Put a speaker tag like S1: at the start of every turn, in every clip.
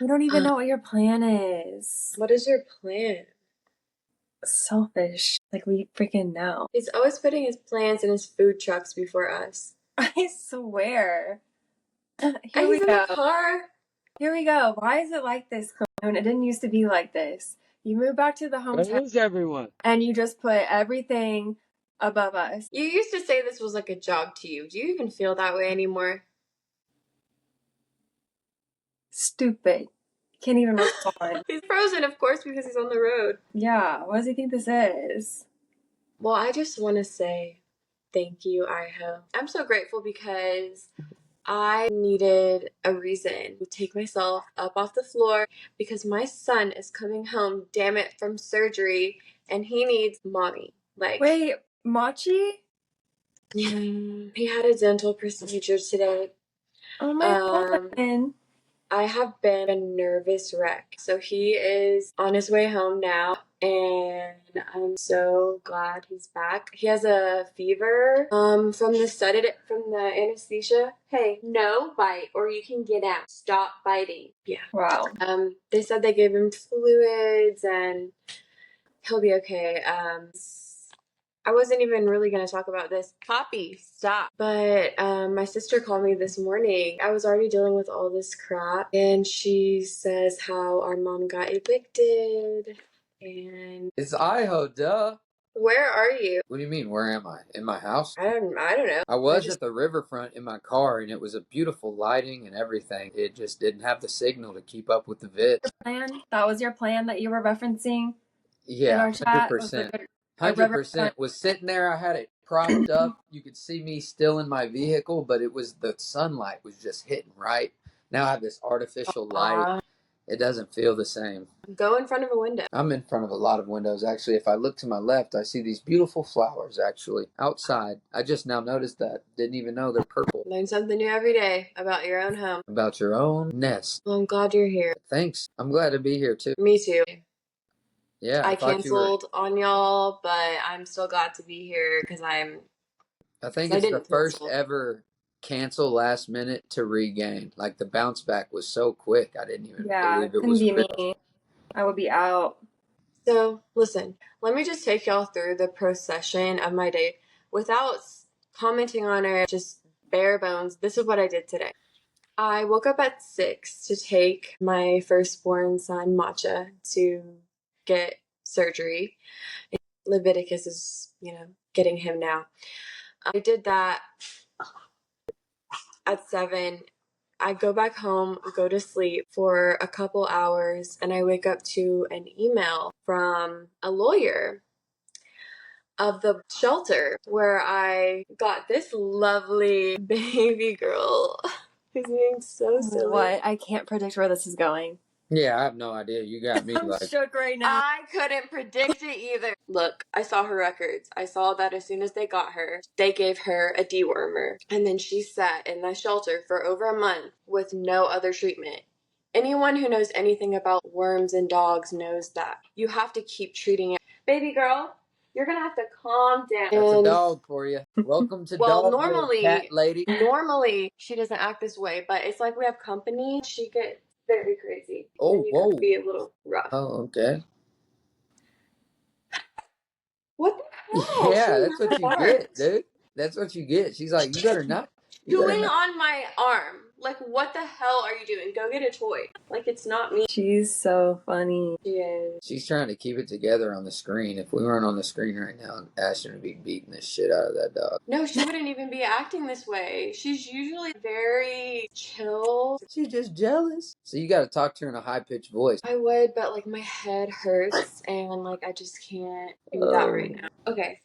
S1: You don't even know what your plan is.
S2: What is your plan?
S1: Selfish. Like, we freaking know.
S2: He's always putting his plans and his food trucks before us.
S1: I swear.
S2: And
S1: Here we
S2: he's in the
S1: go.
S2: car.
S1: Here we go. Why is it like this, Kuloone? It didn't used to be like this. You moved back to the
S3: Where
S1: hometown
S3: is everyone?
S1: and you just put everything above us.
S2: You used to say this was like a job to you. Do you even feel that way anymore?
S1: Stupid. Can't even respond.
S2: He's frozen, of course, because he's on the road.
S1: Yeah, what does he think this is?
S2: Well, I just want to say thank you, Iho. I'm so grateful because I needed a reason to take myself up off the floor because my son is coming home, damn it, from surgery, and he needs mommy. Like,
S1: Wait, Machi?
S2: he had a dental procedure today.
S1: Oh my God.
S2: I have been a nervous wreck. So he is on his way home now, and I'm so glad he's back. He has a fever from the anesthesia. Hey, no bite or you can get out. Stop biting. Yeah.
S1: Wow.
S2: They said they gave him fluids and he'll be okay. I wasn't even really going to talk about this. Poppy, stop. But my sister called me this morning. I was already dealing with all this crap. And she says how our mom got evicted. And
S3: It's Idaho, duh.
S2: where are you?
S3: What do you mean, where am I? In my house?
S2: I don't know.
S3: I was at the riverfront in my car, and it was a beautiful lighting and everything. It just didn't have the signal to keep up with the vid.
S1: Plan? That was your plan that you were referencing in
S3: Yeah,
S1: our chat?
S3: 100%.
S1: A
S3: 100% was sitting there. I had it propped up. You could see me still in my vehicle, but it was the sunlight was just hitting right. Now I have this artificial light. It doesn't feel the same.
S2: Go in front of a window.
S3: I'm in front of a lot of windows, actually. If I look to my left, I see these beautiful flowers, actually, outside. I just now noticed that. Didn't even know they're purple.
S2: Learn something new every day about your own home.
S3: About your own nest.
S2: Well, I'm glad you're here.
S3: Thanks. I'm glad to be here, too.
S2: Me too.
S3: Yeah,
S2: I
S3: thought
S2: canceled on y'all, but I'm still glad to be here because
S3: I think it's the first ever cancel last minute to regain. Like, the bounce back was so quick, I didn't even believe it was real.
S1: Me. I would be out.
S2: So, listen, let me just take y'all through the procession of my day without commenting on it, just bare bones. This is what I did today. I woke up at 6 to take my firstborn son, Matcha, to get surgery. Leviticus is, getting him now. I did that at 7. I go back home, go to sleep for a couple hours, and I wake up to an email from a lawyer of the shelter where I got this lovely baby girl who's being so silly.
S1: What? I can't predict where this is going.
S3: Yeah, I have no idea. You got me
S1: I'm shook right now.
S2: I couldn't predict it either. Look, I saw her records. I saw that as soon as they got her, they gave her a dewormer. And then she sat in that shelter for over a month with no other treatment. Anyone who knows anything about worms and dogs knows that. You have to keep treating it. Baby girl, you're going to have to calm down.
S3: That's a dog for you. Welcome to dog
S2: normally,
S3: cat lady.
S2: Normally, she doesn't act this way, but it's like we have company. She gets very crazy.
S3: Oh,
S2: and you
S3: whoa.
S2: can be a little rough.
S3: Oh, okay.
S2: What the hell?
S3: Yeah, that's what you get, dude. That's what you get. She's like, you better not.
S2: Chewing on my arm. Like, what the hell are you doing? Go get a toy. Like, it's not me.
S1: She's so funny.
S2: She is.
S3: She's trying to keep it together on the screen. If we weren't on the screen right now, Ashton would be beating the shit out of that dog.
S2: No, she wouldn't even be acting this way. She's usually very chill.
S3: She's just jealous. So you got to talk to her in a high-pitched voice.
S2: I would, but, like, my head hurts, and, like, I just can't do that right now. Okay.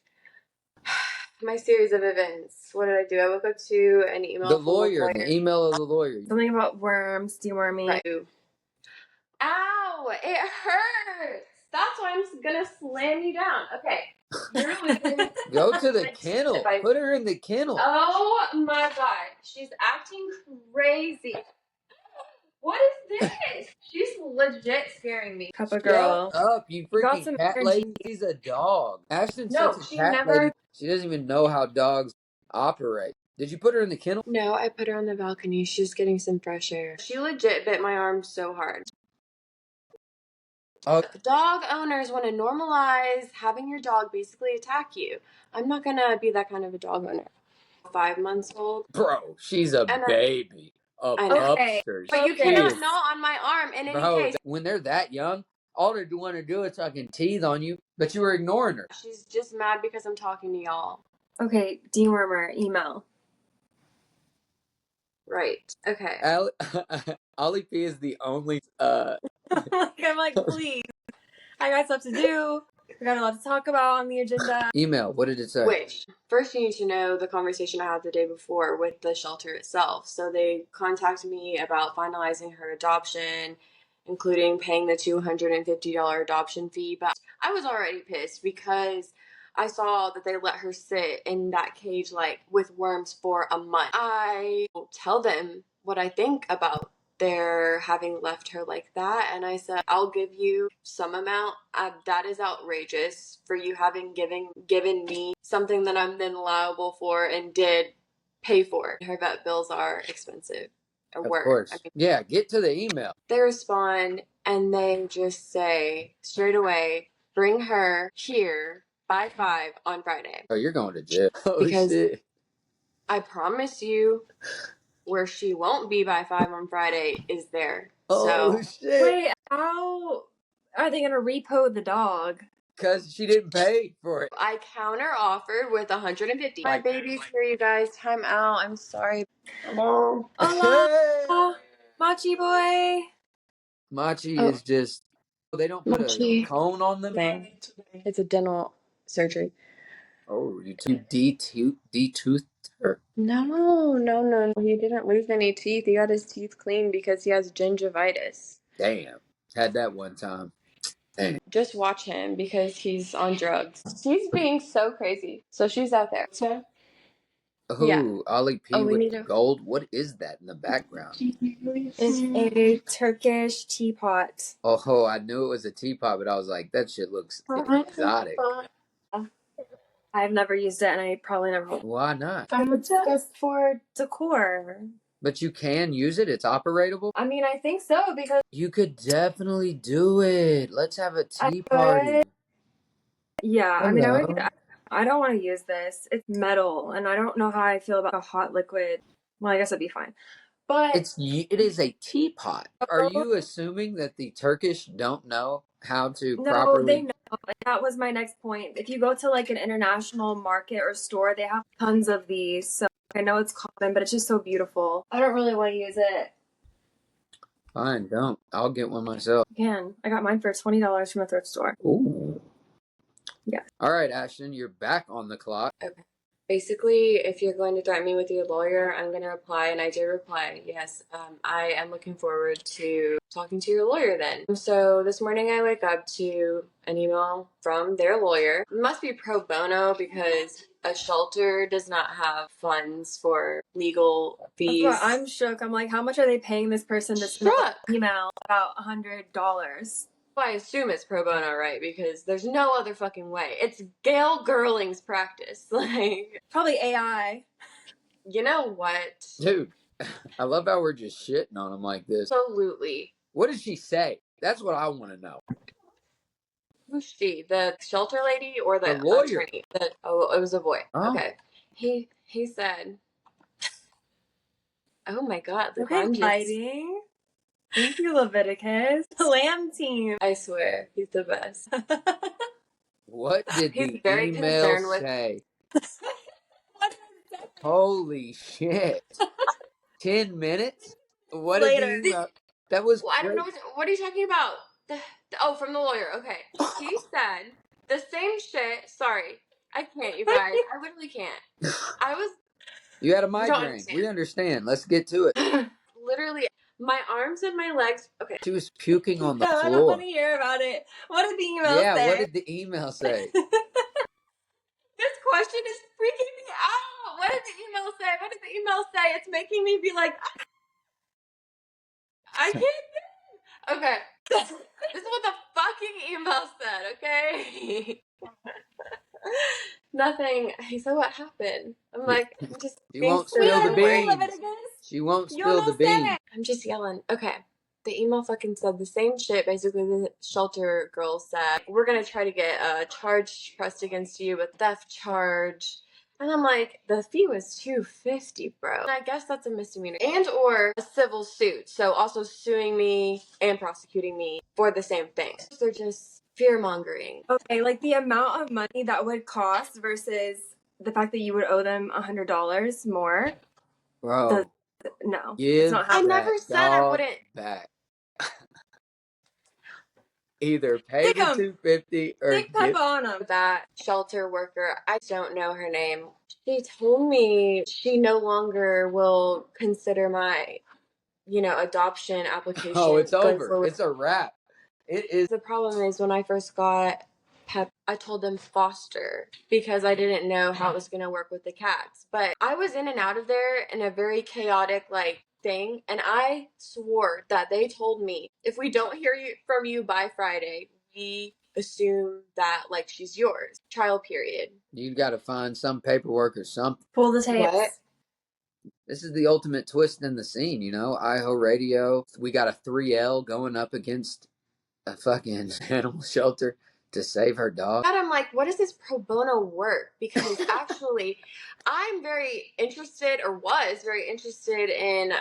S2: My series of events. What did I do? I woke up to an email
S3: The
S2: from
S3: lawyer, the email of the lawyer.
S1: Something about worms, deworming.
S2: Right. Ow! It hurts! That's why I'm gonna slam you down. Okay. You're losing.
S3: Go to the kennel. Put her in the kennel.
S2: Oh my god. She's acting crazy. What is this? She's legit scaring me.
S1: Cup of girl.
S3: Shut up, you freaking cat lady. She's a dog. Ashton's such a cat lady. She doesn't even know how dogs operate. Did you put her in the kennel?
S2: No, I put her on the balcony. She's getting some fresh air. She legit bit my arm so hard. Dog owners want to normalize having your dog basically attack you. I'm not gonna be that kind of a dog owner. 5 months old.
S3: Bro, she's a baby.
S2: I know.
S1: Okay.
S3: Upstairs.
S2: But you cannot gnaw on my arm in any case.
S3: When they're that young, all they want to do is fucking teeth on you, but you were ignoring her.
S2: She's just mad because I'm talking to y'all.
S1: Okay, dewormer, email.
S2: Right. Okay.
S3: Olli P is the only
S1: I'm like, please. I got stuff to do. We got a lot to talk about on the agenda.
S3: email. What did it say?
S2: Which, first you need to know the conversation I had the day before with the shelter itself. So they contacted me about finalizing her adoption, including paying the $250 adoption fee. But I was already pissed because I saw that they let her sit in that cage like with worms for a month. I tell them what I think about their having left her like that, and I said, I'll give you some amount. That is outrageous for you having given me something that I'm then liable for and did pay for. Her vet bills are expensive. Or
S3: Of
S2: were.
S3: course.
S2: I mean,
S3: Yeah, get to the email.
S2: they respond and they just say straight away, bring her here by 5 on Friday.
S3: Oh, you're going to jail.
S2: Because
S3: shit.
S2: I promise you, where she won't be by 5 on Friday is there.
S3: Shit.
S1: Wait, how are they going to repo the dog?
S3: Because she didn't pay for it.
S2: I counter offered with $150. My baby's here, you guys. Time out. I'm sorry.
S1: Hola, Machi boy.
S3: Machi is just. They don't put a cone on them.
S2: It's a dental surgery.
S3: Oh, you de-toothed her?
S2: No. He didn't lose any teeth. He got his teeth cleaned because he has gingivitis.
S3: Damn. Had that one time. Damn.
S2: Just watch him because he's on drugs. He's being so crazy. So she's out there. So
S3: Oh,
S2: yeah.
S3: Olli P
S2: we
S3: with
S2: need
S3: gold. What is that in the background?
S1: It's a Turkish teapot.
S3: Oh, I knew it was a teapot, but I was like, that shit looks exotic.
S1: I've never used it, and I probably never will.
S3: Why not?
S1: It's just for decor.
S3: But you can use it. It's operatable.
S1: I mean, I think so because
S3: You could definitely do it. Let's have a tea party.
S1: yeah.
S3: Hello.
S1: I mean, I don't want to use this. It's metal, and I don't know how I feel about a hot liquid. Well, I guess it'd be fine. But
S3: it is a teapot. Are you assuming that the Turkish don't know how to properly?
S1: No, they know. That was my next point. If you go to like an international market or store, they have tons of these. So I know it's common, but it's just so beautiful. I don't really want to use it.
S3: Fine, don't. I'll get one myself.
S1: You can. I got mine for $20 from a thrift store.
S3: Ooh.
S1: Yeah.
S3: All right, Ashton, you're back on the clock.
S2: Okay. Basically, if you're going to threaten me with your lawyer, I'm going to reply, and I did reply. Yes, I am looking forward to talking to your lawyer then. So this morning I wake up to an email from their lawyer. It must be pro bono because a shelter does not have funds for legal fees.
S1: That's why I'm shook. I'm like, how much are they paying this person to send an email about $100?
S2: I assume it's pro bono, right? Because there's no other fucking way. It's Gail Girling's practice. Like,
S1: probably AI.
S2: You know what?
S3: Dude, I love how we're just shitting on them like this.
S2: Absolutely.
S3: What did she say? That's what I want to know.
S2: Who's she? The shelter lady or the
S3: lawyer?
S2: Attorney? It was a boy.
S3: Oh.
S2: Okay. He said, "Oh my God, the
S1: Okay, lighting. Thank you, Leviticus. Lamb team.
S2: I swear, he's the best."
S3: What did
S2: He's
S3: the
S2: very
S3: email
S2: concerned with-
S3: say?
S1: What did it say?
S3: Holy shit. 10 minutes? What
S1: Later.
S3: did the email? That was
S2: I don't know what are you talking about? From the lawyer. Okay. He said the same shit. Sorry. I can't, you guys. I literally can't.
S3: You had a migraine. We understand. Let's get to it.
S2: Literally, my arms and my legs. Okay.
S3: She was puking on the floor.
S1: I don't want to hear about it. What did the email say?
S3: Yeah, what did the email say?
S2: This question is freaking me out. What did the email say? What did the email say? It's making me be like, I can't. Okay. This is what the fucking email said, okay? Nothing. He said, what happened? I'm like, I'm just
S3: She
S2: being
S3: won't
S2: so
S3: spill the
S2: annoying.
S3: beans. She won't spill the
S1: no sé.
S3: beans.
S2: I'm just yelling. Okay. The email fucking said the same shit. Basically, the shelter girl said, we're going to try to get a charge pressed against you with theft charge. And I'm like, the fee was $250, bro. And I guess that's a misdemeanor and or a civil suit. So also suing me and prosecuting me for the same thing. They're just fear mongering.
S1: Okay, like the amount of money that would cost versus the fact that you would owe them $100 more.
S3: Bro,
S1: No, it's
S3: give
S1: not
S2: I
S1: happening.
S2: never
S3: that
S2: said I
S3: dog
S2: wouldn't.
S3: back. Either pay
S1: Stick
S3: the
S1: 'em.
S3: $250 or
S1: Stick Peppa on them.
S2: That shelter worker, I don't know her name. She told me she no longer will consider my, adoption application.
S3: Oh, it's
S2: going
S3: over.
S2: forward.
S3: It's a wrap. It is.
S2: The problem is when I first got Pep, I told them foster because I didn't know how it was going to work with the cats. But I was in and out of there in a very chaotic, thing. And I swore that they told me, if we don't hear from you by Friday, we assume that, she's yours. Trial period.
S3: You got to find some paperwork or something.
S1: Pull the tapes.
S2: What?
S3: This is the ultimate twist in the scene, Idaho Radio. We got a 3L going up against a fucking animal shelter to save her dog.
S2: I'm like, what is this pro bono work? Because actually, I'm very interested, or was very interested in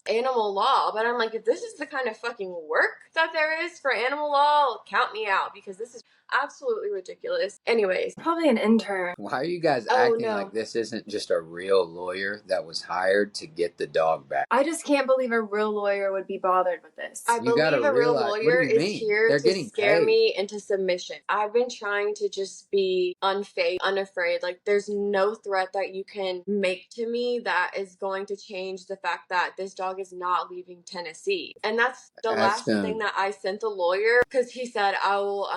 S2: animal law. But I'm like, if this is the kind of fucking work that there is for animal law, count me out, because this is absolutely ridiculous. Anyways.
S1: Probably an intern.
S3: Why are you guys acting like this isn't just a real lawyer that was hired to get the dog back?
S1: I just can't believe a real lawyer would be bothered with this.
S2: I believe a real lawyer is here to scare me into submission. I've been trying to just be unfazed, unafraid. There's no threat that you can make to me that is going to change the fact that this dog is not leaving Tennessee. And that's the last thing that I sent the lawyer, because he said, I will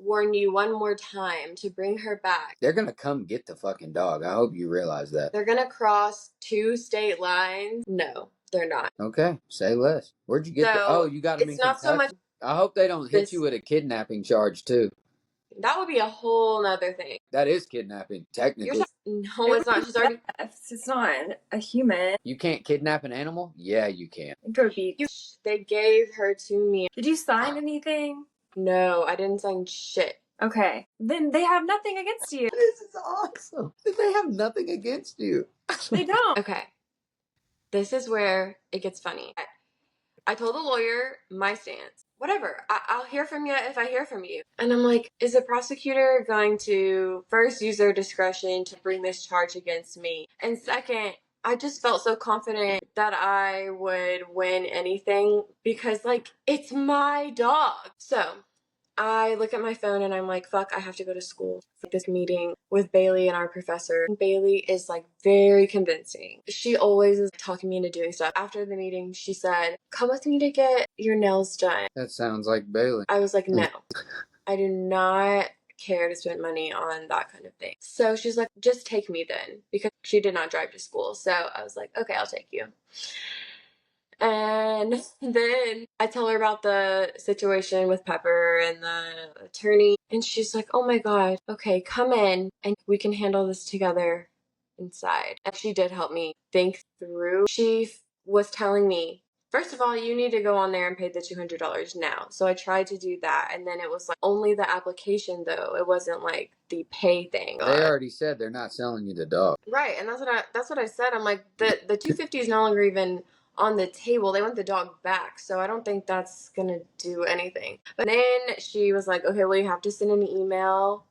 S2: warn you one more time to bring her back.
S3: They're gonna come get the fucking dog. I hope you realize that.
S2: They're gonna cross 2 state lines. No, they're not.
S3: Okay, say less. Where'd you get you got them in Kentucky?
S2: So much.
S3: I hope they don't hit you with a kidnapping charge too.
S2: That would be a whole nother thing.
S3: That is kidnapping, technically.
S2: No, it's not. She's already.
S1: It's not a human.
S3: You can't kidnap an animal? Yeah, you can.
S1: It could be.
S2: They gave her to me.
S1: Did you sign anything?
S2: No, I didn't sign shit.
S1: Okay. Then they have nothing against you.
S3: This is awesome. They have nothing against you.
S1: They don't.
S2: Okay. This is where it gets funny. I told the lawyer my stance. Whatever. I'll hear from you if I hear from you. And I'm like, is the prosecutor going to first use their discretion to bring this charge against me? And second, I just felt so confident that I would win anything because, it's my dog. So I look at my phone and I'm like, fuck, I have to go to school for this meeting with Bailey and our professor. Bailey is very convincing. She always is talking me into doing stuff. After the meeting, she said, come with me to get your nails done.
S3: That sounds like Bailey.
S2: I was like, no, I do not care to spend money on that kind of thing. So she's like, just take me then, because she did not drive to school. So I was like, okay, I'll take you. And then I tell her about the situation with Pepper and the attorney. And she's like, oh my God, okay, come in and we can handle this together inside. And she did help me think through. She was telling me, first of all, you need to go on there and pay the $200 now. So I tried to do that. And then it was only the application though. It wasn't the pay thing.
S3: They already said they're not selling you the dog.
S2: Right. And that's what I said. I'm like, the $250 is no longer even on the table. They want the dog back, so I don't think that's gonna do anything. But then she was like, okay, well, you have to send an email,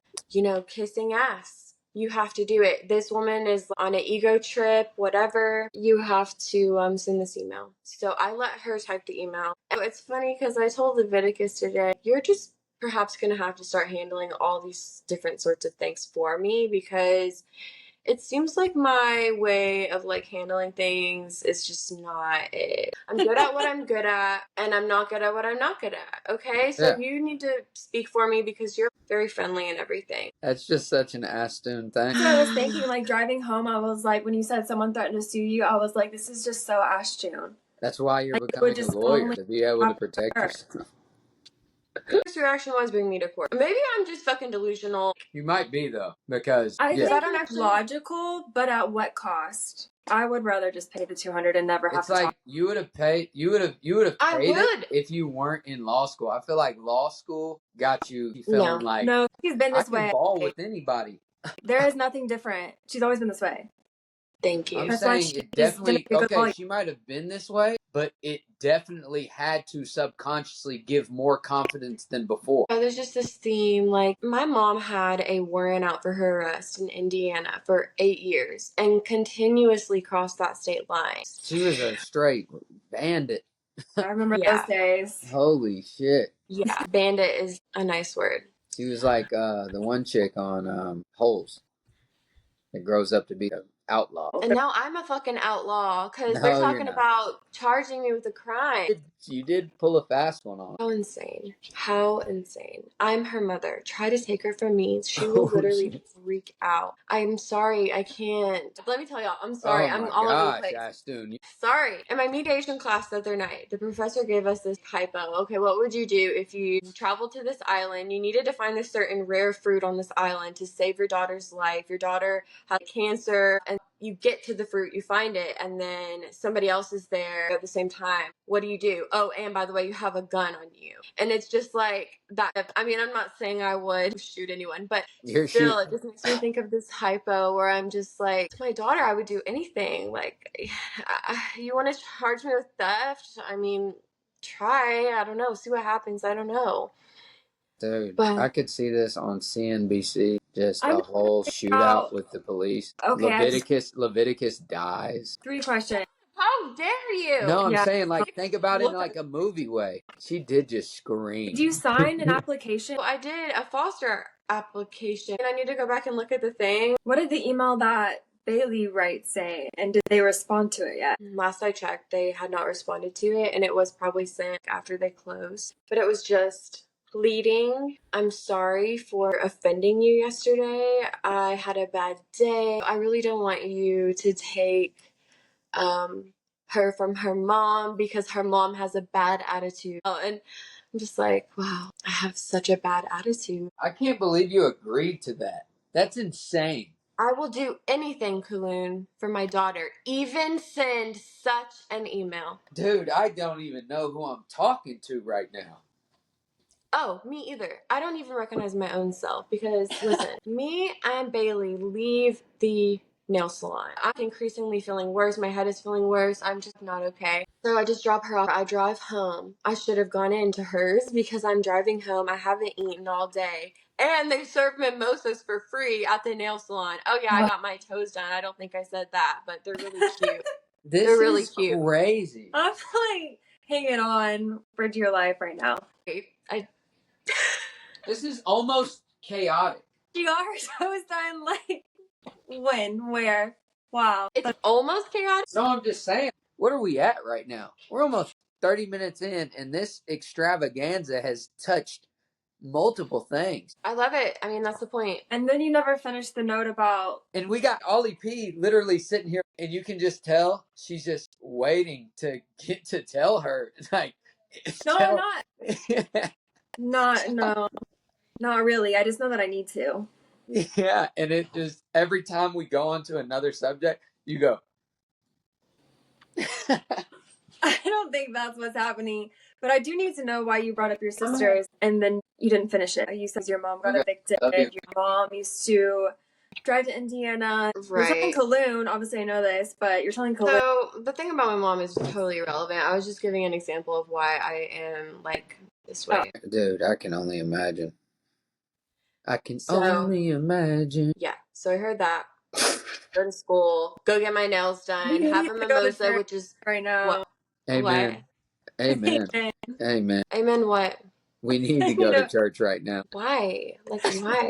S2: kissing ass. You have to do it. This woman is on an ego trip, whatever. You have to send this email. So I let her type the email. And it's funny because I told Leviticus today, you're just perhaps gonna have to start handling all these different sorts of things for me, because it seems like my way of handling things is just not it. I'm good at what I'm good at, and I'm not good at what I'm not good at. Okay? So you need to speak for me because you're very friendly and everything.
S3: That's just such an Aston thing.
S1: So I was thinking, driving home, I was like, when you said someone threatened to sue you, I was like, this is just so Ashton.
S3: That's why you're becoming a lawyer, to be able to protect yourself.
S2: First reaction was bring me to court. Maybe I'm just fucking delusional.
S3: You might be though, because
S1: I
S2: Because
S1: think
S2: I don't
S1: it's
S2: actually-
S1: logical, but at what cost? I would rather just pay the $200 and never have
S3: it's
S1: to
S3: like
S1: talk.
S3: you would have paid
S2: I
S3: paid
S2: would.
S3: it if you weren't in law school. I feel like law school got you feeling like
S1: No, she's been
S3: I
S1: this
S3: can
S1: way.
S3: ball with anybody.
S1: There is nothing different. She's always been this way.
S2: Thank you.
S3: I'm
S1: That's why
S3: saying
S1: she's
S3: it definitely
S1: gonna be a good lawyer.
S3: she might have been this way, but it definitely had to subconsciously give more confidence than before.
S2: There's just this theme, like, my mom had a warrant out for her arrest in Indiana for 8 years and continuously crossed that state line.
S3: She was a straight bandit.
S1: I remember
S2: Yeah.
S1: those days.
S3: Holy shit.
S2: Yeah, bandit is a nice word.
S3: She was like the one chick on Holes that grows up to be an outlaw.
S2: And now I'm a fucking outlaw because
S3: No,
S2: they're
S3: you're
S2: talking
S3: not.
S2: about charging me with a crime.
S3: You did pull a fast one on.
S2: How insane. How insane. I'm her mother. Try to take her from me. She will
S3: Oh,
S2: literally
S3: shit.
S2: freak out. I'm sorry. I can't. Let me tell y'all. I'm sorry.
S3: Oh
S2: I'm
S3: my
S2: all over the
S3: gosh,
S2: place.
S3: Ashton.
S2: Sorry. In my mediation class the other night, the professor gave us this hypo. Okay, what would you do if you traveled to this island? You needed to find a certain rare fruit on this island to save your daughter's life. Your daughter had cancer, and you get to the fruit, you find it, and then somebody else is there at the same time. What do you do? Oh, and by the way, you have a gun on you. And it's just like that. I mean, I'm not saying I would shoot anyone, but
S3: You're
S2: still,
S3: shooting.
S2: it just makes me think of this hypo where I'm just like, to my daughter, I would do anything. Like, you want to charge me with theft? I mean, try. I don't know. See what happens. I don't know.
S3: Dude,
S2: But-
S3: I could see this on CNBC. Just
S1: I'm
S3: a whole shootout with the police.
S1: Okay,
S3: Leviticus dies.
S1: 3 questions.
S2: How dare you?
S3: No, I'm
S1: Yeah.
S3: saying like think about it in
S2: Look
S3: like a movie way. She did just scream.
S1: Did you sign an application?
S2: I did a foster application, and I need to go back and look at the thing.
S1: What did the email that Bailey writes say? And did they respond to it yet?
S2: Last I checked, they had not responded to it, and it was probably sent after they closed. But it was just pleading, I'm sorry for offending you yesterday. I had a bad day. I really don't want you to take her from her mom because her mom has a bad attitude. Oh, and I'm just like, wow, I have such a bad attitude.
S3: I can't believe you agreed to that. That's insane.
S2: I will do anything, Kuloone, for my daughter. Even send such an email.
S3: Dude, I don't even know who I'm talking to right now.
S2: Oh, me either. I don't even recognize my own self because, listen, me and Bailey leave the nail salon. I'm increasingly feeling worse. My head is feeling worse. I'm just not okay. So I just drop her off. I drive home. I should have gone into hers because I'm driving home. I haven't eaten all day. And they serve mimosas for free at the nail salon. Oh, yeah, I got my toes done. I don't think I said that, but they're really cute.
S3: This
S2: They're really
S3: is
S2: cute.
S3: crazy.
S1: I'm like hanging on for dear life right now.
S3: This is almost chaotic.
S1: You got her toes done like when? Where? Wow.
S2: It's almost chaotic.
S3: So I'm just saying, what are we at right now? We're almost 30 minutes in, and this extravaganza has touched multiple things.
S2: I love it. I mean, that's the point.
S1: And then you never finished the note about
S3: And we got Olli P literally sitting here, and you can just tell she's just waiting to get to tell her. Like,
S1: no, not really. I just know that I need to.
S3: Yeah, and it just every time we go on to another subject, you go.
S1: I don't think that's what's happening, but I do need to know why you brought up your sisters and then you didn't finish it. You said your mom got evicted.
S3: Okay.
S1: Your mom used to drive to Indiana.
S2: Right.
S1: You're telling Kuloone, obviously I know this, but you're telling Kuloone.
S2: So the thing about my mom is totally irrelevant. I was just giving an example of why I am like this way.
S3: Dude, I can only imagine. I can
S2: So-
S3: only imagine.
S2: Yeah. So I heard that. Go to school. Go get my nails done.
S1: You
S2: Have
S1: need
S2: a
S1: to go to
S2: mimosa,
S1: church
S2: which is
S1: right now.
S2: what?
S3: Amen. Amen. Amen.
S2: Amen. What?
S3: We need to go to church right now.
S2: Why? Like why?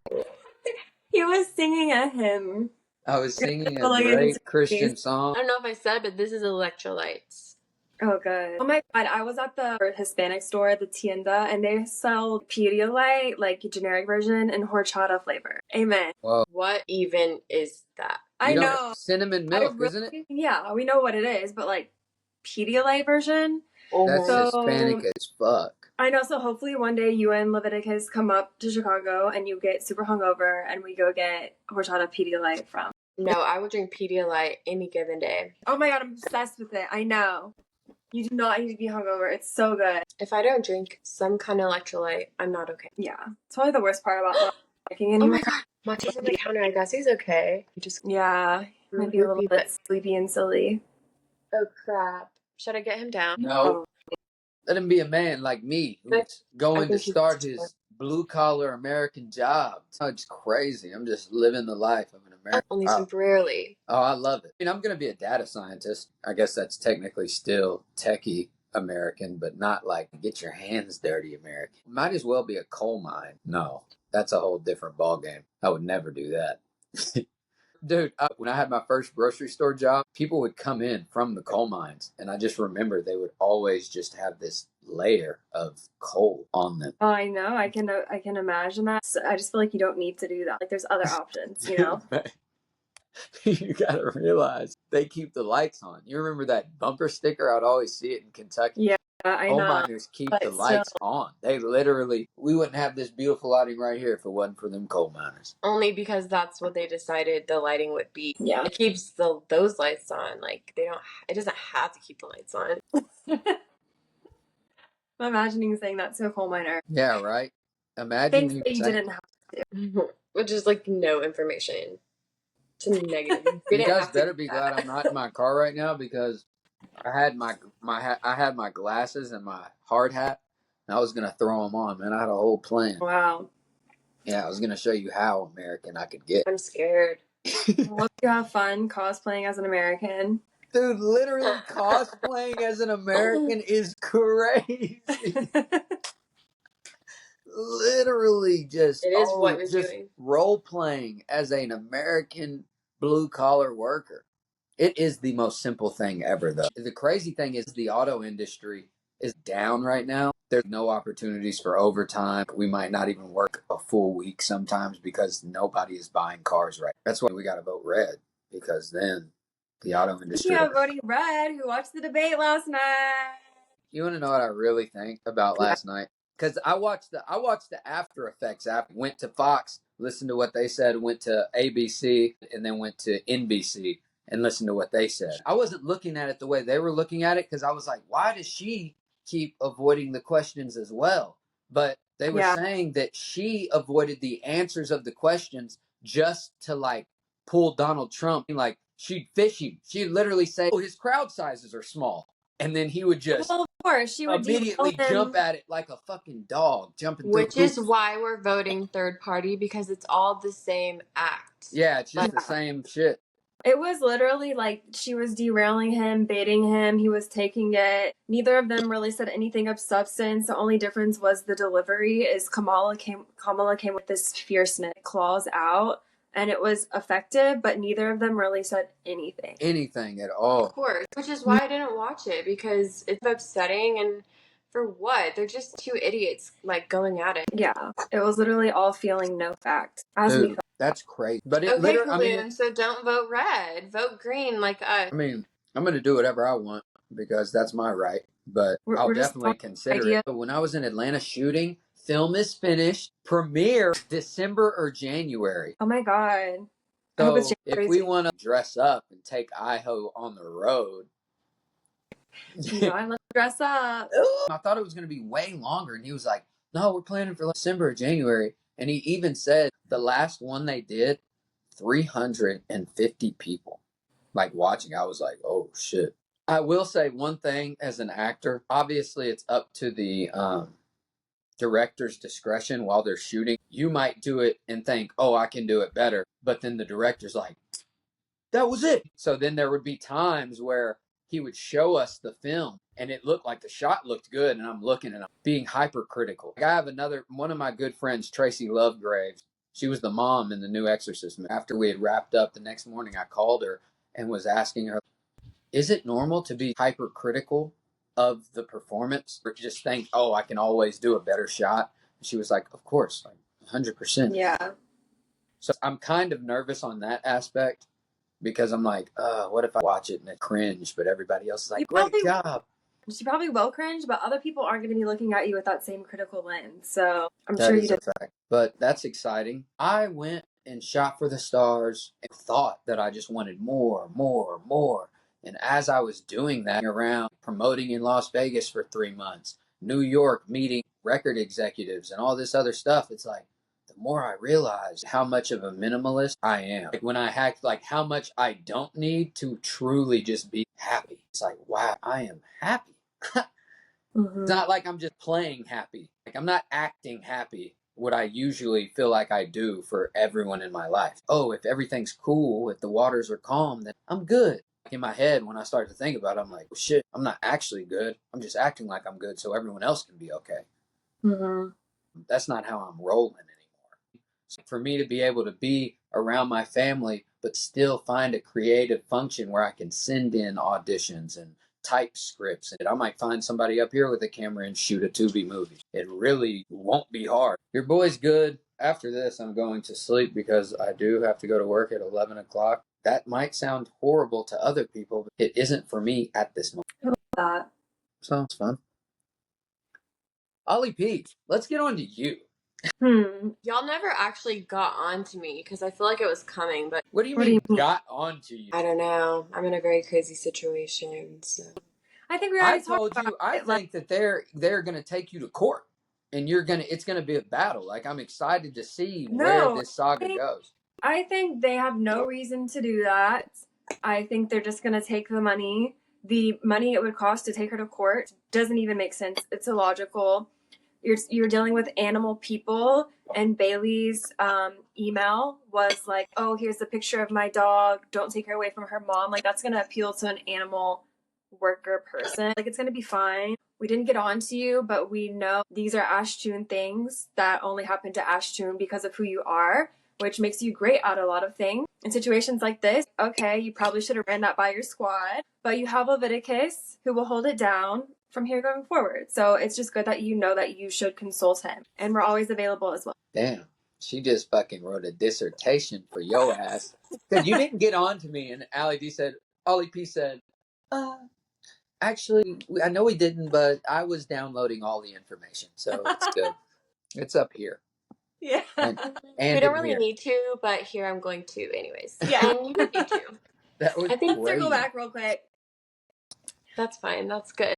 S1: He was singing a hymn.
S3: I was singing a
S1: Like,
S3: great
S1: it's-
S3: Christian
S2: I
S3: song.
S2: don't know if I said, but this is electrolytes.
S1: Oh, good. Oh my God. I was at the Hispanic store, the Tienda, and they sell Pedialyte, like generic version, and horchata flavor. Amen.
S2: What even is that?
S1: I
S3: You
S1: know.
S3: Cinnamon milk, isn't it?
S1: Yeah, we know what it is, but like Pedialyte version,
S3: That's
S2: Mhm.
S3: Hispanic as fuck.
S1: I know, so hopefully one day you and Leviticus come up to Chicago and you get super hungover and we go get horchata Pedialyte from.
S2: No, I will drink Pedialyte any given day.
S1: Oh my god, I'm obsessed with it. I know. You do not need to be hungover. It's so good.
S2: If I don't drink some kind of electrolyte, I'm not okay.
S1: Yeah. It's probably the worst part about not drinking
S2: Oh
S1: anymore.
S2: my god, Monty's on the counter. I guess he's okay. He just
S1: Yeah. Might be a little bit sleepy and silly.
S2: Oh crap! Should I get him down?
S3: No. Let him be a man like me who's going to start his blue-collar American job. It's crazy. I'm just living the life of an American.
S2: Only temporarily.
S3: Oh, I love it. I mean, I'm going to be a data scientist. I guess that's technically still techie American, but not like get your hands dirty American. Might as well be a coal mine. No, that's a whole different ballgame. I would never do that. Dude, when I had my first grocery store job, people would come in from the coal mines, and I just remember they would always just have this layer of coal on them.
S1: Oh, I know. I can imagine that. So I just feel like you don't need to do that. Like, there's other options, you know?
S3: You gotta realize they keep the lights on. You remember that bumper sticker? I'd always see it in Kentucky.
S1: Yeah, I
S3: Coal
S1: know.
S3: miners keep
S1: But
S3: the lights on. They literally, we wouldn't have this beautiful lighting right here if it wasn't for them coal miners.
S2: Only because that's what they decided the lighting would be.
S1: Yeah.
S2: It keeps those lights on. Like they don't. It doesn't have to keep the lights on.
S1: I'm imagining saying that to a coal miner.
S3: Yeah, right. Imagine
S1: Things that you didn't have to.
S2: Which is like no information. It's a negative.
S3: You guys better be glad I'm not in my car right now because I had my glasses and my hard hat, and I was gonna throw them on. Man, I had a whole plan.
S1: Wow.
S3: Yeah, I was gonna show you how American I could get.
S2: I'm scared.
S1: Well, you have fun cosplaying as an American.
S3: Dude, literally cosplaying as an American is crazy. Literally just
S2: It is what we're
S3: just
S2: doing.
S3: role playing as an American blue collar worker. It is the most simple thing ever though. The crazy thing is the auto industry is down right now. There's no opportunities for overtime. We might not even work a full week sometimes because nobody is buying cars right. That's why we got to vote red, because then the auto industry.
S1: Yeah, voting red. Who watched the debate last night?
S3: You want to know what I really think about last night? Because I watched the after effects app. Went to Fox, listened to what they said. Went to ABC, and then went to NBC and listened to what they said. I wasn't looking at it the way they were looking at it because I was like, why does she keep avoiding the questions as well? But they were saying that she avoided the answers of the questions just to like pull Donald Trump. Like she'd fish him. She'd literally say, "Oh, his crowd sizes are small," and then he would just
S1: of course she would
S3: immediately jump at it like a fucking dog jumping through.
S2: Which is why we're voting third party, because it's all the same act.
S3: Yeah, it's just the same shit.
S1: It was literally like she was derailing him, baiting him. He was taking it. Neither of them really said anything of substance. The only difference was the delivery. Is Kamala came with this fierceness, claws out, and it was effective. But neither of them really said anything
S3: at all.
S2: Of course, which is why I didn't watch it, because it's upsetting. And for what? They're just two idiots like going at it.
S1: Yeah, it was literally all feeling no fact.
S3: Dude, that's crazy. But it
S2: Kuloone, so don't vote red. Vote green like us.
S3: I mean, I'm going to do whatever I want because that's my right. But I'll definitely consider it. But when I was in Atlanta shooting, film is finished. Premiere December or January.
S1: Oh my god.
S3: So if we want to dress up and take Iho on the road.
S1: You know, I love to dress up.
S3: I thought it was going to be way longer. And he was like, no, we're planning for December or January. And he even said the last one they did, 350 people like watching. I was like, oh shit. I will say one thing as an actor. Obviously, it's up to the director's discretion while they're shooting. You might do it and think, oh, I can do it better. But then the director's like, that was it. So then there would be times where he would show us the film and it looked like the shot looked good. And I'm looking and I'm being hypercritical. I have one of my good friends, Tracy Lovegrave. She was the mom in the new Exorcist. After we had wrapped up the next morning, I called her and was asking her, is it normal to be hypercritical of the performance or just think, oh, I can always do a better shot? And she was like, of course, like 100%.
S1: Yeah.
S3: So I'm kind of nervous on that aspect because I'm like, what if I watch it and I cringe, but everybody else is like, great job.
S1: She probably will cringe, but other people aren't going to be looking at you with that same critical lens. So I'm
S3: That
S1: sure you
S3: is
S1: did.
S3: a fact. But that's exciting. I went and shot for the stars and thought that I just wanted more, more, more. And as I was doing that around promoting in Las Vegas for 3 months, New York meeting record executives and all this other stuff, it's like the more I realized how much of a minimalist I am. Like when I hacked, like how much I don't need to truly just be happy. It's like, wow, I am happy. It's not like I'm just playing happy. Like I'm not acting happy what I usually feel like I do for everyone in my life. Oh, if everything's cool, if the waters are calm, then I'm good. In my head, when I start to think about it, I'm like, well, shit, I'm not actually good. I'm just acting like I'm good so everyone else can be okay.
S1: Mm-hmm.
S3: That's not how I'm rolling anymore. So for me to be able to be around my family, but still find a creative function where I can send in auditions and type scripts, and I might find somebody up here with a camera and shoot a Tubi movie. It really won't be hard. Your boy's good. After this, I'm going to sleep because I do have to go to work at 11 o'clock. That might sound horrible to other people, but it isn't for me at this moment.
S1: I love that.
S3: So it's fun. Olli P, let's get on to you.
S2: Y'all never actually got on to me because I feel like it was coming, but
S3: What do you mean got onto you?
S2: I don't know. I'm in a very crazy situation, so.
S1: I think we
S3: I
S1: already talked
S3: told
S1: about
S3: you I
S1: it. Like,
S3: think that they're gonna take you to court and it's gonna be a battle. Like I'm excited to see where
S1: no,
S3: this saga goes.
S1: I think they have no reason to do that. I think they're just going to take the money. The money it would cost to take her to court doesn't even make sense. It's illogical. You're dealing with animal people, and Bailey's email was like, "Oh, here's a picture of my dog. Don't take her away from her mom." Like that's going to appeal to an animal worker person. Like it's going to be fine. We didn't get on to you, but we know these are Ashtun things that only happen to Ashtun because of who you are, which makes you great at a lot of things. In situations like this, okay, you probably should have ran that by your squad, but you have Leviticus who will hold it down from here going forward. So it's just good that you know that you should consult him, and we're always available as well.
S3: Damn, she just fucking wrote a dissertation for your ass. Said you didn't get on to me, and Allie D said, Olli P said, actually, I know we didn't, but I was downloading all the information, so it's good. It's up here.
S1: Yeah.
S3: And
S2: we don't really
S3: here.
S2: need to, but here I'm going to anyways.
S1: Yeah.
S2: And you would need to.
S3: That was
S2: I think
S1: Let's circle back real quick.
S2: that's fine. That's good.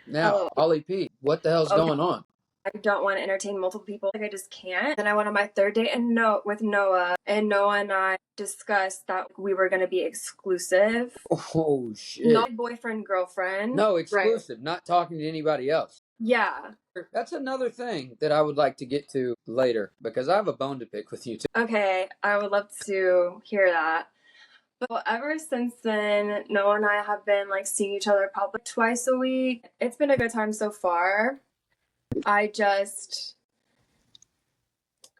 S3: Now, Olli P, what the hell's going on?
S1: I don't want to entertain multiple people. Like I just can't. Then I went on my third date with Noah, and Noah and I discussed that we were going to be exclusive.
S3: Oh shit!
S1: Not boyfriend girlfriend.
S3: No, exclusive. Not talking to anybody else.
S1: Yeah.
S3: That's another thing that I would like to get to later because I have a bone to pick with you too.
S1: Okay, I would love to hear that. But ever since then, Noah and I have been like seeing each other probably twice a week. It's been a good time so far. I just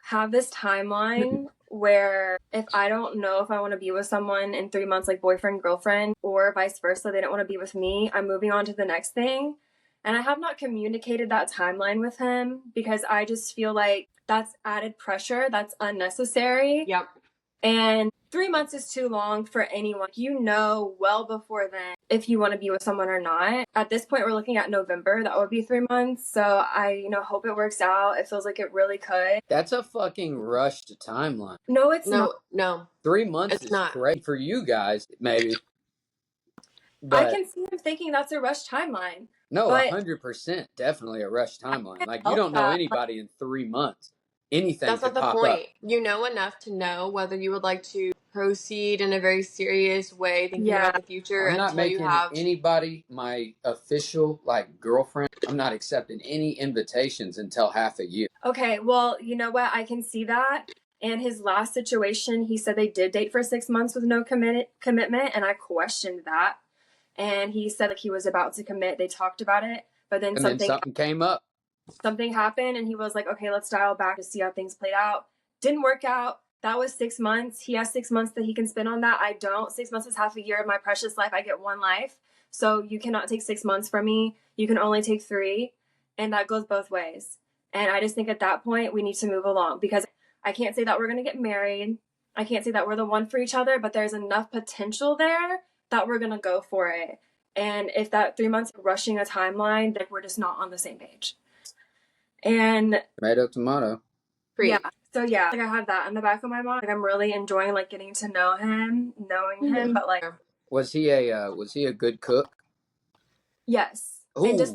S1: have this timeline where if I don't know if I want to be with someone in 3 months, like boyfriend, girlfriend, or vice versa, they don't want to be with me, I'm moving on to the next thing. And I have not communicated that timeline with him because I just feel like that's added pressure. That's unnecessary.
S2: Yep.
S1: And 3 months is too long for anyone. You know well before then if you want to be with someone or not. At this point, we're looking at November. That would be 3 months. So I, hope it works out. It feels like it really could.
S3: That's a fucking rushed timeline.
S1: No, it's not.
S2: No.
S3: 3 months
S2: It's
S3: is
S2: not.
S3: great for you guys, maybe. But
S1: I can see him thinking that's a rushed timeline.
S3: no,
S1: but
S3: 100%, definitely a rushed timeline. Like you don't know anybody in 3 months. Anything
S2: That's
S3: could
S2: not the
S3: pop
S2: point.
S3: up.
S2: You know enough to know whether you would like to proceed in a very serious way, thinking about the future.
S3: I'm not
S2: until
S3: making
S2: you have
S3: anybody my official girlfriend. I'm not accepting any invitations until half a year.
S1: Okay, well, you know what? I can see that. And his last situation, he said they did date for 6 months with no commitment, and I questioned that. And he said he was about to commit. They talked about it, but then
S3: something came up.
S1: Something happened, and he was like, okay, let's dial back to see how things played out. Didn't work out. That was 6 months. He has 6 months that he can spend on that. I don't. 6 months is half a year of my precious life. I get one life. So you cannot take 6 months from me. You can only take 3. And that goes both ways. And I just think at that point, we need to move along because I can't say that we're going to get married. I can't say that we're the one for each other, but there's enough potential there that we're going to go for it. And if that 3 months rushing a timeline, then we're just not on the same page. And
S3: tomato.
S2: Preach.
S1: yeah. So yeah, like I have that in the back of my mind. Like I'm really enjoying like getting to know him, knowing him, but like
S3: Was he a good cook?
S1: yes.
S3: Ooh.
S1: And just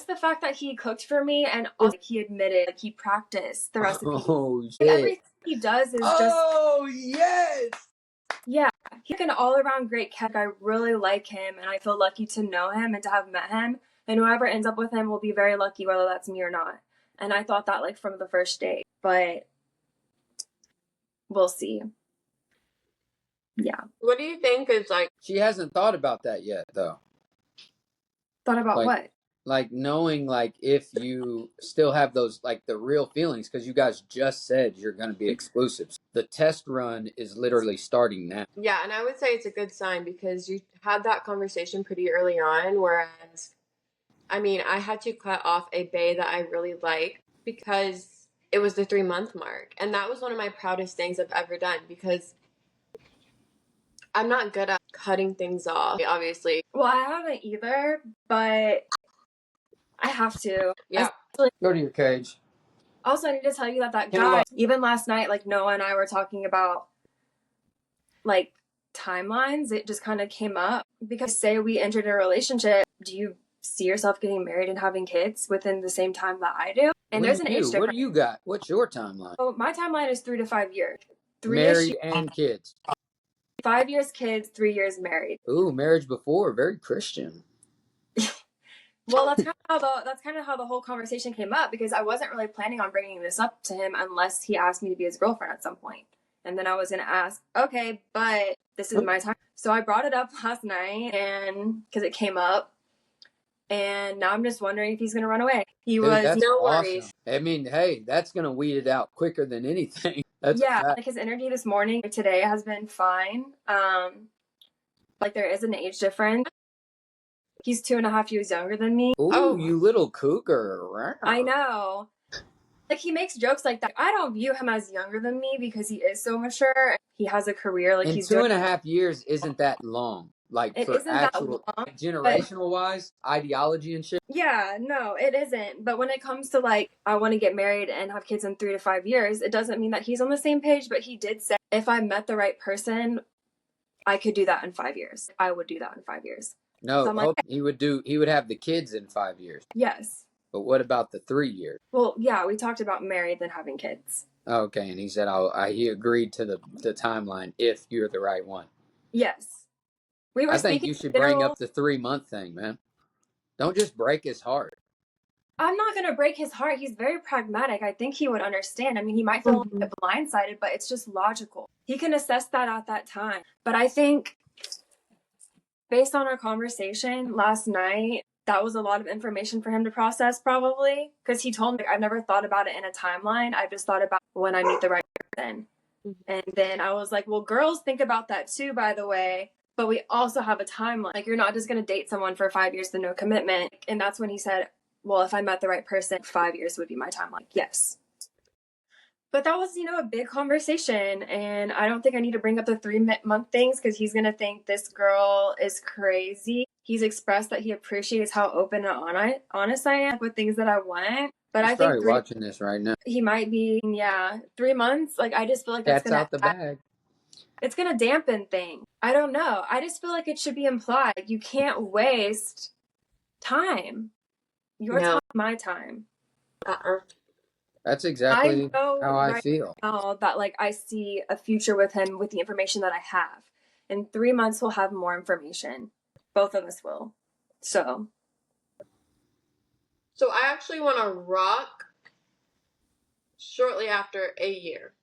S1: the fact that he cooked for me and also like, he admitted like he practiced the recipe.
S3: Oh shit.
S1: Like, everything he does is just
S3: yes.
S1: yeah. He's like an all around great cat. I really like him and I feel lucky to know him and to have met him. And whoever ends up with him will be very lucky whether that's me or not. And I thought that like from the first date. But we'll see. Yeah.
S2: What do you think is like?
S3: She hasn't thought about that yet, though.
S1: Thought about
S3: like,
S1: what?
S3: Like knowing like if you still have those like the real feelings, because you guys just said you're going to be exclusives. The test run is literally starting now.
S2: Yeah, and I would say it's a good sign because you had that conversation pretty early on, whereas, I mean, I had to cut off a bae that I really like because it was the 3-month mark. And that was one of my proudest things I've ever done because I'm not good at cutting things off, obviously.
S1: Well, I haven't either, but I have to.
S2: Yeah.
S3: Go to your cage.
S1: Also, I need to tell you that
S3: You know
S1: guy,
S3: what?
S1: even last night, like Noah and I were talking about like timelines. It just kind of came up because say we entered a relationship, do you see yourself getting married and having kids within the same time that I do? And there's an age difference.
S3: What do you got? What's your timeline?
S1: Oh, my timeline is 3 to 5 years.
S3: Married and kids.
S1: 5 years kids, 3 years married.
S3: Ooh, marriage before, very Christian.
S1: Well, that's kind of how the whole conversation came up because I wasn't really planning on bringing this up to him unless he asked me to be his girlfriend at some point. And then I was going to ask, okay, but this is my time. So I brought it up last night and because it came up. And now I'm just wondering if he's going to run away. He was
S3: That's
S2: no
S3: awesome.
S2: worries.
S3: I mean, hey, that's going to weed it out quicker than anything. That's
S1: yeah, like his energy this morning, today has been fine. Like there is an age difference. He's 2.5 years younger than me.
S3: Ooh, you little cougar.
S1: I know. Like he makes jokes like that. I don't view him as younger than me because he is so mature. He has a career. Like
S3: and
S1: he's
S3: 2.5 years isn't that long. Like
S1: it
S3: for
S1: isn't
S3: actual
S1: that long,
S3: generational wise, ideology and shit.
S1: Yeah, no, it isn't. But when it comes to like, I want to get married and have kids in 3 to 5 years, it doesn't mean that he's on the same page. But he did say, if I met the right person, I could do that in 5 years. I would do that in 5 years.
S3: No,
S1: So I'm like,
S3: he would have the kids in 5 years.
S1: Yes.
S3: But what about the 3 years?
S1: Well, yeah, we talked about married then having kids.
S3: Okay, and he said he agreed to the timeline if you're the right one.
S1: Yes.
S3: I think you should bring up the 3-month thing, man. Don't just break his heart.
S1: I'm not going to break his heart. He's very pragmatic. I think he would understand. I mean, he might feel a little bit blindsided, but it's just logical. He can assess that at that time. But I think based on our conversation last night, that was a lot of information for him to process probably. Because he told me, I've never thought about it in a timeline. I've just thought about when I meet the right person. And then I was like, well, girls think about that too, by the way. But we also have a timeline. Like, you're not just going to date someone for 5 years to no commitment. And that's when he said, well, if I met the right person, 5 years would be my timeline. Yes. But that was, a big conversation. And I don't think I need to bring up the 3-month things because he's going to think this girl is crazy. He's expressed that he appreciates how open and honest I am with things that I want. But I think
S3: watching this right now.
S1: He might be, 3 months. Like, I just feel like that's going to
S3: out the bag.
S1: It's going to dampen things. I don't know. I just feel like it should be implied. You can't waste time. Your time, my time.
S3: That's exactly how I feel.
S1: Now that like I see a future with him with the information that I have. In 3 months, we'll have more information. Both of us will. So
S2: I actually want to rock shortly after a year.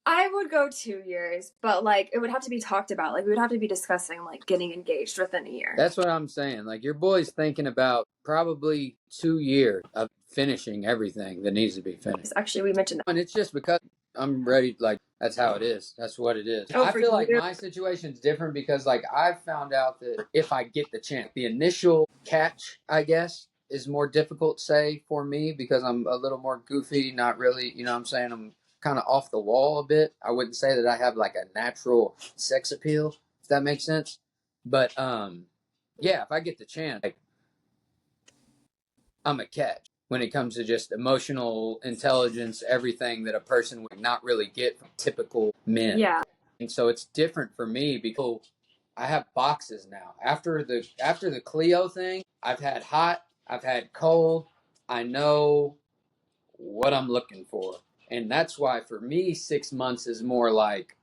S1: I would go 2 years, but like it would have to be talked about. Like we would have to be discussing like getting engaged within a year.
S3: That's what I'm saying. Like your boy's thinking about probably 2 years of finishing everything that needs to be finished.
S1: Actually, we mentioned that.
S3: And it's just because I'm ready. Like that's how it is. That's what it is. I feel like my situation's different because like I've found out that if I get the chance, the initial catch, I guess, is more difficult, say, for me because I'm a little more goofy. Not really, you know what I'm saying? I'm kind of off the wall a bit. I wouldn't say that I have like a natural sex appeal, if that makes sense. But yeah, if I get the chance, like, I'm a catch when it comes to just emotional intelligence, everything that a person would not really get from typical men.
S1: Yeah.
S3: And so it's different for me because I have boxes now. After the Cleo thing, I've had hot, I've had cold. I know what I'm looking for. And that's why for me 6 months is more like,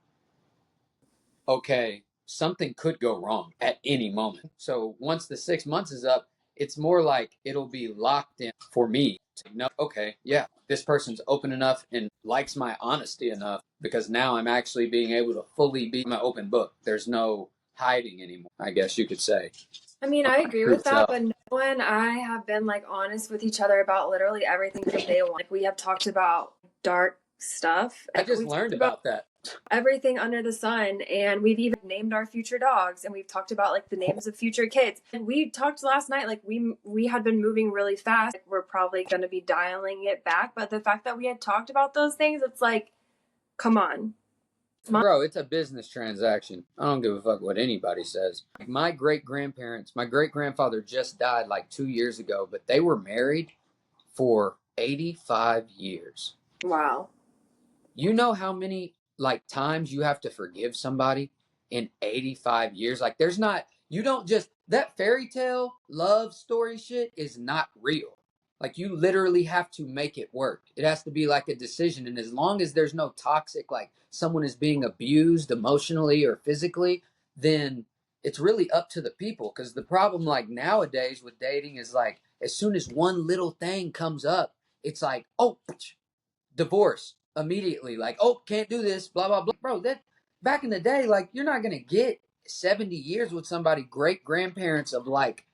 S3: okay, something could go wrong at any moment. So once the 6 months is up, it's more like it'll be locked in for me to know, okay, yeah, this person's open enough and likes my honesty enough because now I'm actually being able to fully be my open book. There's no hiding anymore, I guess you could say.
S1: I mean, I agree with that,
S3: So
S1: but Noah and I have been like honest with each other about literally everything from day one. Like we have talked about dark stuff.
S3: I
S1: And
S3: just
S1: we've
S3: learned
S1: talked about
S3: about that.
S1: everything under the sun, and we've even named our future dogs, and we've talked about like the names of future kids. And we talked last night like we had been moving really fast. Like, we're probably going to be dialing it back, but the fact that we had talked about those things, it's like, come on.
S3: Bro, it's a business transaction. I don't give a fuck what anybody says. My great grandparents, my great grandfather just died like 2 years ago, but they were married for 85 years.
S1: Wow.
S3: You know how many like times you have to forgive somebody in 85 years? Like there's not, you don't just, that fairy tale love story shit is not real. Like you literally have to make it work. It has to be like a decision. And as long as there's no toxic, like someone is being abused emotionally or physically, then it's really up to the people. Because the problem, like nowadays with dating, is like as soon as one little thing comes up, it's like, oh, divorce immediately. Like, oh, can't do this, blah, blah, blah. Bro, that back in the day, like, you're not going to get 70 years with somebody, great grandparents of like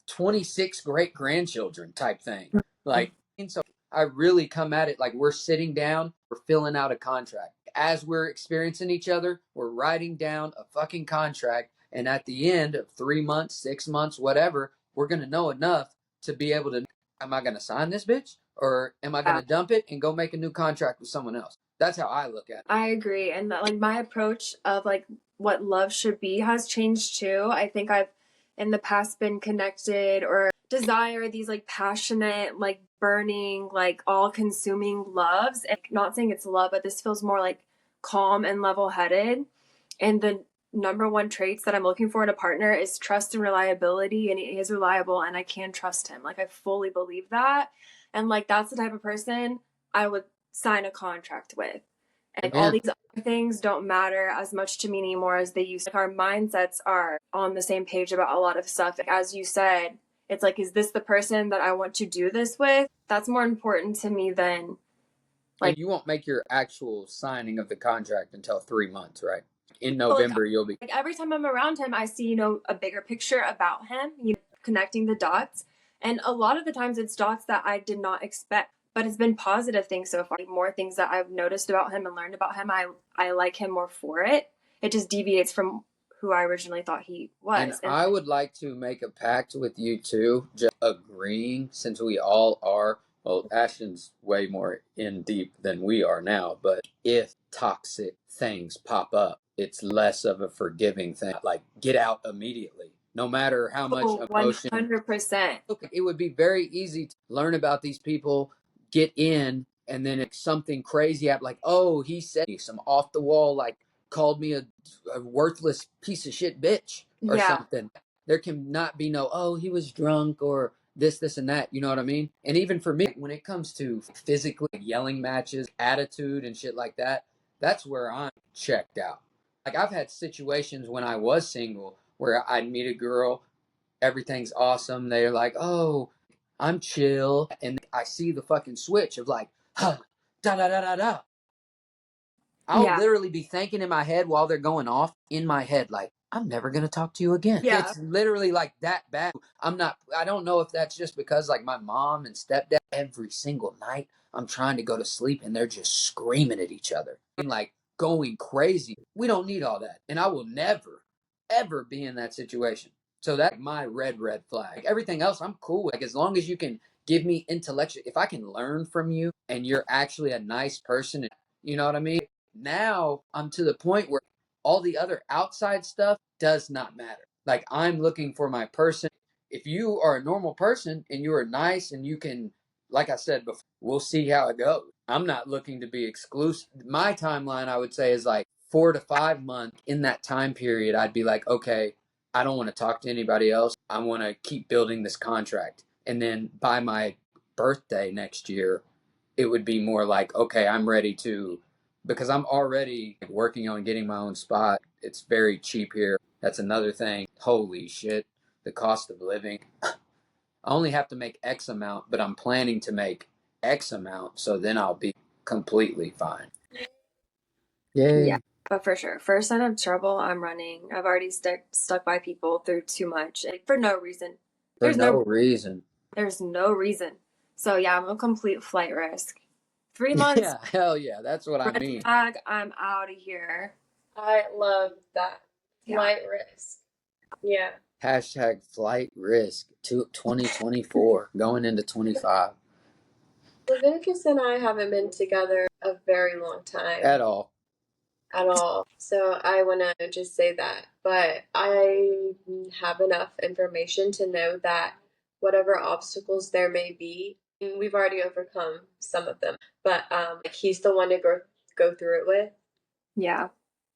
S3: 26 great grandchildren type thing. Like, and so I really come at it like we're sitting down, we're filling out a contract. As we're experiencing each other, we're writing down a fucking contract. And at the end of 3 months, 6 months, whatever, we're going to know enough to be able to, am I going to sign this bitch or am I going to dump it and go make a new contract with someone else? That's how I look at it.
S1: I agree. And that, like my approach of like what love should be has changed too. I think I've in the past been connected or desire these like passionate, like burning, like all consuming loves. And not saying it's love, but this feels more like calm and level headed. And the number one traits that I'm looking for in a partner is trust and reliability. And he is reliable and I can trust him. Like I fully believe that. And like that's the type of person I would sign a contract with. And all these other things don't matter as much to me anymore as they used to. Like our mindsets are on the same page about a lot of stuff. As you said, it's like, is this the person that I want to do this with? That's more important to me than like.
S3: And you won't make your actual signing of the contract until 3 months, right? In November, you'll be.
S1: Like every time I'm around him, I see, a bigger picture about him, connecting the dots. And a lot of the times it's dots that I did not expect, but it's been positive things so far. More things that I've noticed about him and learned about him. I like him more for it. It just deviates from who I originally thought he was.
S3: And I would like to make a pact with you too, just agreeing, since we all are. Well, Ashton's way more in deep than we are now, but if toxic things pop up, it's less of a forgiving thing. Like, get out immediately, no matter how much emotion.
S1: 100%.
S3: It would be very easy to learn about these people, get in, and then it's something crazy happen. Like, oh, he said some off the wall, like, called me a worthless piece of shit bitch or something. There can not be no, oh, he was drunk or this, and that. You know what I mean? And even for me, when it comes to physically yelling matches, attitude, and shit like that, that's where I'm checked out. Like, I've had situations when I was single where I'd meet a girl, everything's awesome. They're like, oh, I'm chill. And I see the fucking switch of like, huh, da da da da da. I'll literally be thinking in my head while they're going off in my head, like, I'm never going to talk to you again. Yeah. It's literally like that bad. I don't know if that's just because like my mom and stepdad, every single night, I'm trying to go to sleep and they're just screaming at each other and like going crazy. We don't need all that. And I will never, ever be in that situation. So that's my red flag. Like everything else, I'm cool with. Like as long as you can give me intellectual, if I can learn from you and you're actually a nice person, you know what I mean? Now I'm to the point where all the other outside stuff does not matter. Like, I'm looking for my person. If you are a normal person and you are nice and you can, like I said before, we'll see how it goes. I'm not looking to be exclusive. My timeline, I would say, is like 4 to 5 months. In that time period, I'd be like, okay, I don't want to talk to anybody else. I want to keep building this contract. And then by my birthday next year, it would be more like, okay, I'm ready to, because I'm already working on getting my own spot. It's very cheap here. That's another thing. Holy shit, the cost of living. I only have to make X amount, but I'm planning to make X amount, so then I'll be completely fine. Yay.
S1: Yeah, but for sure, first sign of trouble, I'm running. I've already stuck by people through too much, like, for no reason.
S3: For
S1: There's
S3: no
S1: no
S3: reason.
S1: there's no reason. So yeah, I'm a complete flight risk. 3 months,
S3: Yeah, hell yeah, that's what I
S1: red
S3: mean.
S1: flag, I'm out of here.
S2: I love that.
S1: Yeah.
S2: Flight risk. Yeah.
S3: Hashtag flight risk to 2024, going into 25.
S2: Leviticus and I haven't been together a very long time.
S3: At all.
S2: At all. So I want to just say that. But I have enough information to know that whatever obstacles there may be, we've already overcome some of them. But like he's the one to go through it with.
S1: Yeah.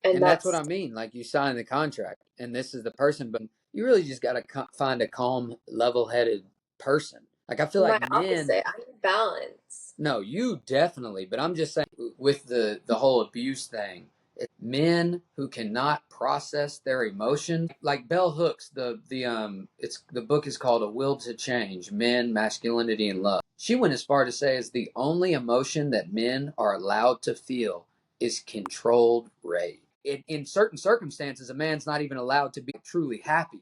S3: And that's what I mean. Like, you sign the contract, and this is the person, but you really just got to find a calm, level-headed person. Like, I feel
S2: my
S3: like men.
S2: opposite. I need balance.
S3: No, you definitely. But I'm just saying, with the whole abuse thing, men who cannot process their emotions, like Bell Hooks, the book is called A Will to Change: Men, Masculinity, and Love. She went as far to say is the only emotion that men are allowed to feel is controlled rage. In certain circumstances, a man's not even allowed to be truly happy.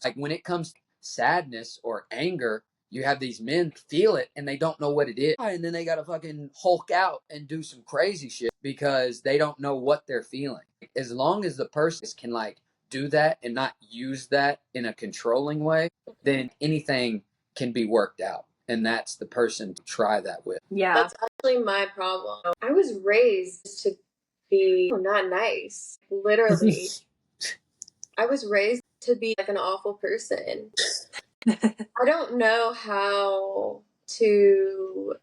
S3: Like, when it comes to sadness or anger, you have these men feel it and they don't know what it is. And then they got to fucking hulk out and do some crazy shit because they don't know what they're feeling. As long as the person can, like, do that and not use that in a controlling way, then anything can be worked out. And that's the person to try that with.
S1: Yeah.
S2: That's actually my problem. I was raised to be not nice. Literally. I was raised to be like an awful person. I don't know how to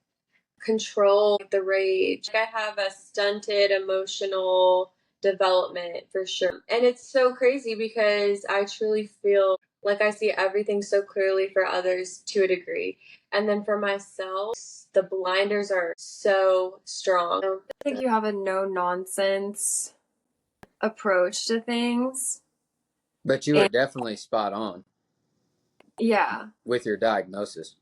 S2: control the rage. I have a stunted emotional development for sure. And it's so crazy because I truly feel like I see everything so clearly for others to a degree. And then for myself, the blinders are so strong.
S1: I think you have a no nonsense approach to things.
S3: But you are definitely spot on.
S1: Yeah.
S3: With your diagnosis.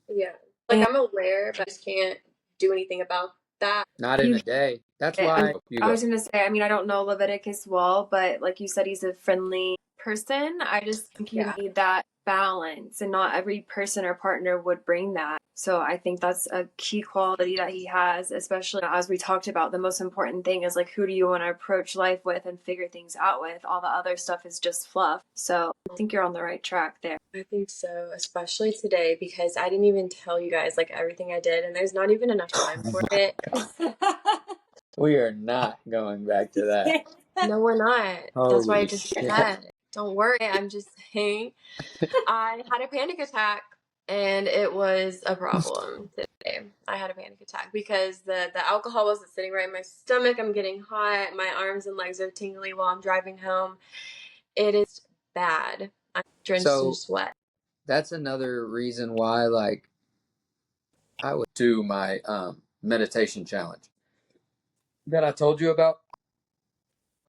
S2: Yeah. Like, I'm aware, but I just can't do anything about that.
S3: Not in a day. That's why
S1: I was going to say, I mean, I don't know Leviticus well, but like you said, he's a friendly person. I just think you need that balance, and not every person or partner would bring that. So I think that's a key quality that he has, especially as we talked about. The most important thing is, like, who do you want to approach life with and figure things out with? All the other stuff is just fluff. So I think you're on the right track there.
S2: I think so, especially today, because I didn't even tell you guys like everything I did, and there's not even enough time for it.
S3: We are not going back to that.
S2: No, we're not. That's why I just
S3: shit.
S2: said, don't worry. I'm just saying, I had a panic attack, and it was a problem today. I had a panic attack because the alcohol wasn't sitting right in my stomach. I'm getting hot. My arms and legs are tingly while I'm driving home. It is bad. I'm drenched in sweat.
S3: That's another reason why, like, I would do my meditation challenge that I told you about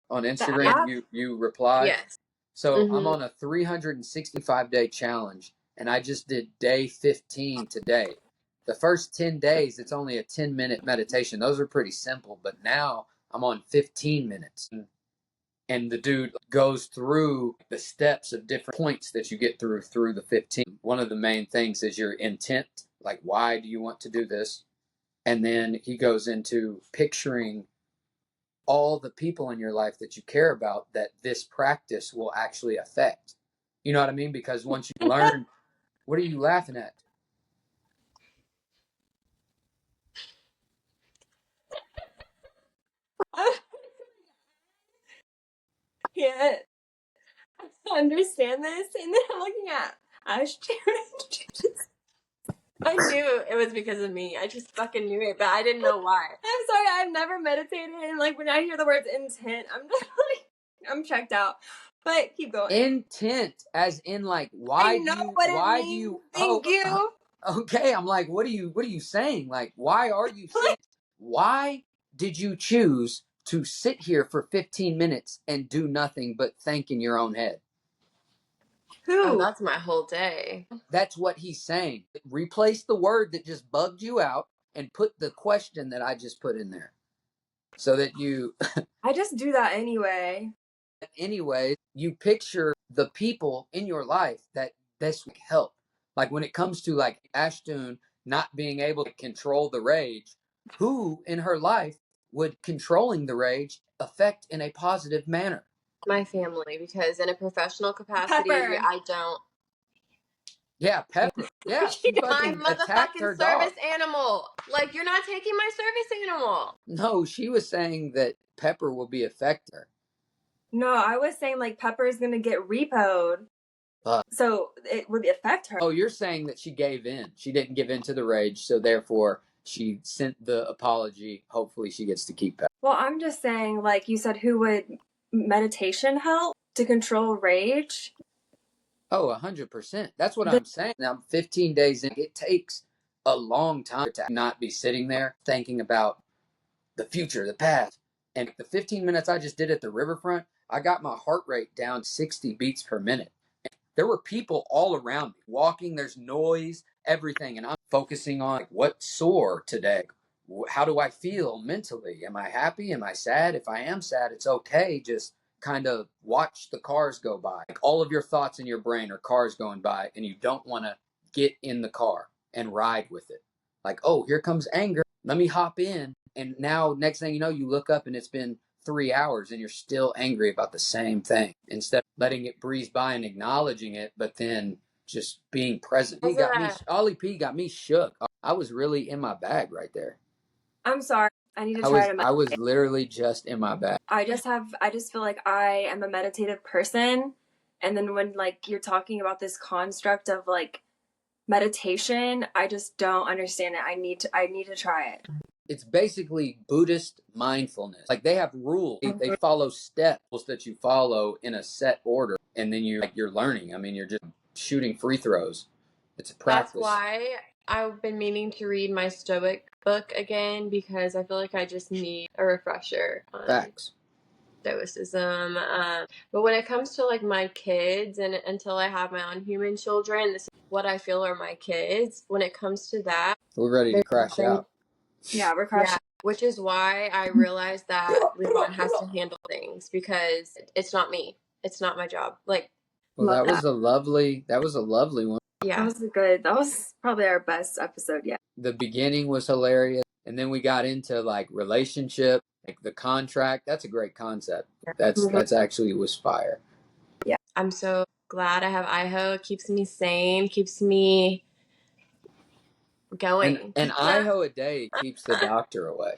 S3: on Instagram. You replied.
S2: Yes.
S3: So I'm on a 365-day challenge, and I just did day 15 today. The first 10 days, it's only a 10-minute meditation. Those are pretty simple, but now I'm on 15 minutes. And the dude goes through the steps of different points that you get through the 15. One of the main things is your intent, like, why do you want to do this? And then he goes into picturing all the people in your life that you care about that this practice will actually affect. You know what I mean? Because once you learn, what are you laughing at?
S1: Yeah. understand this. And then I'm looking at Ashton.
S2: I knew it was because of me. I just fucking knew it, but I didn't know why.
S1: I'm sorry, I've never meditated, and like when I hear the words intent, I'm just like, I'm checked out. But keep going.
S3: Intent, as in like,
S1: I know what it means. Thank you.
S3: Okay, I'm like, what are you saying? Like, why are you saying? Why did you choose to sit here for 15 minutes and do nothing but think in your own head?
S1: Who?
S2: Oh, that's my whole day.
S3: That's what he's saying. Replace the word that just bugged you out and put the question that I just put in there. So that you
S1: I just do that anyway.
S3: Anyway, you picture the people in your life that this would help. Like when it comes to like Ashton not being able to control the rage, who in her life would controlling the rage affect in a positive manner?
S2: My family, because in a professional capacity,
S1: Pepper.
S2: I don't.
S3: Yeah, Pepper. Yeah, she
S2: My
S3: fucking attacked her
S2: motherfucking
S3: dog.
S2: service animal. Like, you're not taking my service animal.
S3: No, she was saying that Pepper will be affected.
S1: No, I was saying like Pepper's gonna get repoed. So it would affect her.
S3: Oh, you're saying that she gave in. She didn't give in to the rage, so therefore she sent the apology. Hopefully she gets to keep Pepper.
S1: Well, I'm just saying, like you said, who would meditation help to control rage?
S3: Oh, 100%. That's what I'm saying. Now, 15 days in, it takes a long time to not be sitting there thinking about the future, the past. And the 15 minutes I just did at the riverfront, I got my heart rate down 60 beats per minute. There were people all around me walking, there's noise, everything. And I'm focusing on like, what's sore today? How do I feel mentally? Am I happy? Am I sad? If I am sad, it's okay. Just kind of watch the cars go by. Like all of your thoughts in your brain are cars going by, and you don't want to get in the car and ride with it. Like, oh, here comes anger. Let me hop in. And now, next thing you know, you look up and it's been 3 hours and you're still angry about the same thing instead of letting it breeze by and acknowledging it, but then just being present. Olli P got me shook. I was really in my bag right there.
S1: I'm sorry. I need to try to meditate.
S3: I was literally just in my bag.
S1: I just feel like I am a meditative person. And then when like you're talking about this construct of like meditation, I just don't understand it. I need to try it.
S3: It's basically Buddhist mindfulness. Like they have rules. They follow steps that you follow in a set order, and then you're learning. I mean, you're just shooting free throws. It's a practice.
S2: That's why I've been meaning to read my Stoic book again, because I feel like I just need a refresher on
S3: Facts.
S2: Stoicism. But when it comes to like my kids, and until I have my own human children, this is what I feel are my kids. When it comes to that,
S3: we're ready to crash out.
S1: Yeah, we're crashing.
S2: Yeah, which is why I realized that Levon has to handle things, because it's not me. It's not my job. Like,
S3: well, that was a lovely one.
S2: Yeah,
S1: that was probably our best episode yet.
S3: The beginning was hilarious, and then we got into like relationship, like the contract. That's a great concept. That's actually was fire.
S1: Yeah,
S2: I'm so glad I have Iho. It keeps me sane, keeps me going.
S3: And Iho a day keeps the doctor away.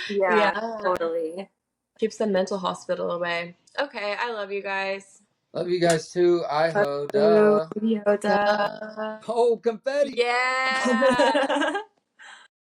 S1: Yeah, totally.
S2: Keeps the mental hospital away. Okay, I love you guys.
S3: Love you guys too. Iho, duh.
S1: Yoda.
S3: Oh, confetti.
S2: Yeah.